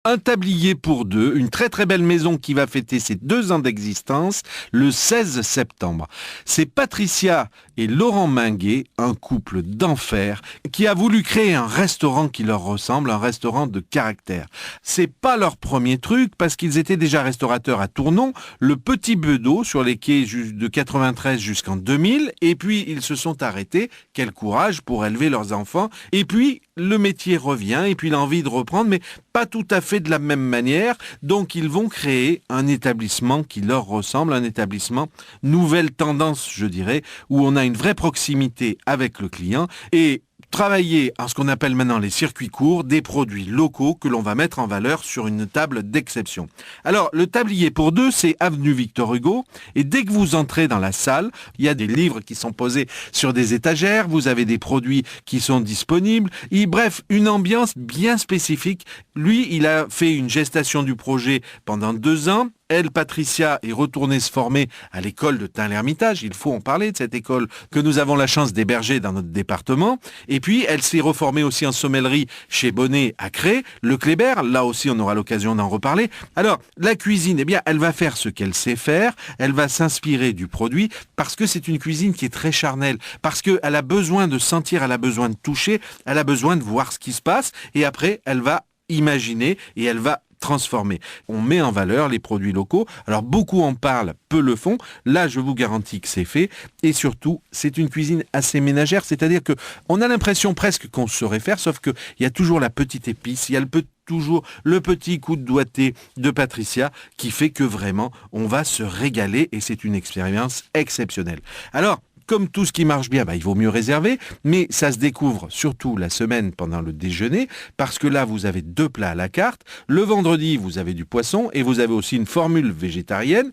un tablier pour deux, une très très belle maison qui va fêter ses 2 ans d'existence le 16 septembre. C'est Patricia et Laurent Minguet, un couple d'enfer, qui a voulu créer un restaurant qui leur ressemble, un restaurant de caractère. C'est pas leur premier truc parce qu'ils étaient déjà restaurateurs à Tournon, le Petit Bedeau sur les quais de 93 jusqu'en 2000, et puis ils se sont arrêtés. Quel courage pour élever leurs enfants. Et puis le métier revient et puis l'envie de reprendre, mais pas tout à fait de la même manière. Donc ils vont créer un établissement qui leur ressemble, un établissement nouvelle tendance, je dirais, où on a une vraie proximité avec le client et travailler en ce qu'on appelle maintenant les circuits courts, des produits locaux que l'on va mettre en valeur sur une table d'exception. Alors, le tablier pour deux, c'est avenue Victor Hugo, et dès que vous entrez dans la salle, il y a des livres qui sont posés sur des étagères, vous avez des produits qui sont disponibles, et bref, une ambiance bien spécifique. Lui, il a fait une gestation du projet pendant 2 ans. Elle, Patricia, est retournée se former à l'école de Tain-l'Hermitage. Il faut en parler de cette école que nous avons la chance d'héberger dans notre département. Et puis, elle s'est reformée aussi en sommellerie chez Bonnet à Cré, le Kléber. Là aussi, on aura l'occasion d'en reparler. Alors, la cuisine, eh bien, elle va faire ce qu'elle sait faire. Elle va s'inspirer du produit parce que c'est une cuisine qui est très charnelle. Parce qu'elle a besoin de sentir, elle a besoin de toucher, elle a besoin de voir ce qui se passe. Et après, elle va imaginer et elle va transformer. On met en valeur les produits locaux. Alors beaucoup en parlent, peu le font. Là, je vous garantis que c'est fait. Et surtout, c'est une cuisine assez ménagère, c'est-à-dire que on a l'impression presque qu'on saurait faire, sauf qu'il y a toujours la petite épice, il y a toujours le petit coup de doigté de Patricia qui fait que vraiment, on va se régaler et c'est une expérience exceptionnelle. Alors, comme tout ce qui marche bien, il vaut mieux réserver, mais ça se découvre surtout la semaine pendant le déjeuner, parce que là, vous avez 2 plats à la carte. Le vendredi, vous avez du poisson et vous avez aussi une formule végétarienne.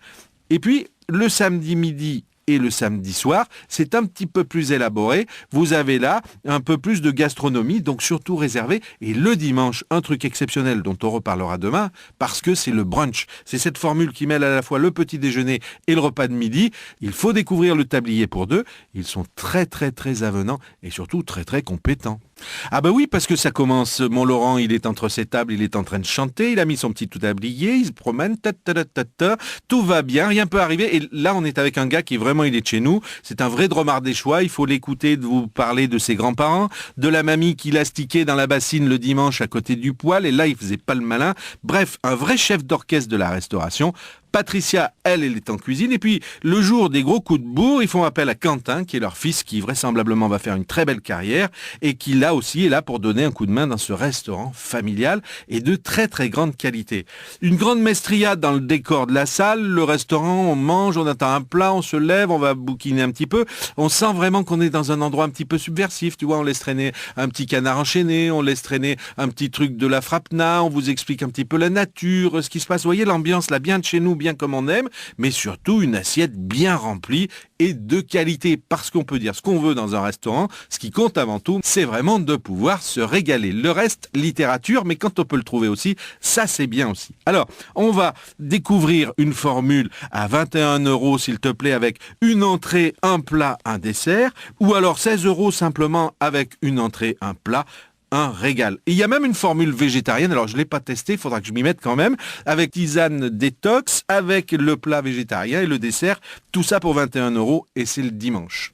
Et puis, le samedi midi et le samedi soir, c'est un petit peu plus élaboré. Vous avez là un peu plus de gastronomie, donc surtout réservé. Et le dimanche, un truc exceptionnel dont on reparlera demain, parce que c'est le brunch. C'est cette formule qui mêle à la fois le petit déjeuner et le repas de midi. Il faut découvrir le tablier pour deux. Ils sont très très très avenants et surtout très très compétents. Ah oui, parce que ça commence, mon Laurent, il est entre ses tables, il est en train de chanter, il a mis son petit tablier, il se promène, tout va bien, rien peut arriver. Et là, on est avec un gars qui vraiment, il est de chez nous, c'est un vrai dromard des choix, il faut l'écouter, de vous parler de ses grands-parents, de la mamie qui l'astiquait dans la bassine le dimanche à côté du poêle, et là, il faisait pas le malin. Bref, un vrai chef d'orchestre de la restauration. Patricia, elle est en cuisine. Et puis, le jour des gros coups de bourre, ils font appel à Quentin, qui est leur fils, qui vraisemblablement va faire une très belle carrière et qui, là aussi, est là pour donner un coup de main dans ce restaurant familial et de très, très grande qualité. Une grande maestriade dans le décor de la salle. Le restaurant, on mange, on attend un plat, on se lève, on va bouquiner un petit peu. On sent vraiment qu'on est dans un endroit un petit peu subversif. Tu vois, on laisse traîner un petit canard enchaîné, on laisse traîner un petit truc de la frappena, on vous explique un petit peu la nature, ce qui se passe. Vous voyez l'ambiance là, bien de chez nous, bien comme on aime, mais surtout une assiette bien remplie et de qualité, parce qu'on peut dire ce qu'on veut dans un restaurant, ce qui compte avant tout, c'est vraiment de pouvoir se régaler. Le reste, littérature, mais quand on peut le trouver aussi, ça c'est bien aussi. Alors, on va découvrir une formule à 21 €, s'il te plaît, avec une entrée, un plat, un dessert, ou alors 16 € simplement avec une entrée, un plat, un régal. Et il y a même une formule végétarienne, alors je ne l'ai pas testé, il faudra que je m'y mette quand même, avec tisane détox, avec le plat végétarien et le dessert, tout ça pour 21 € et c'est le dimanche.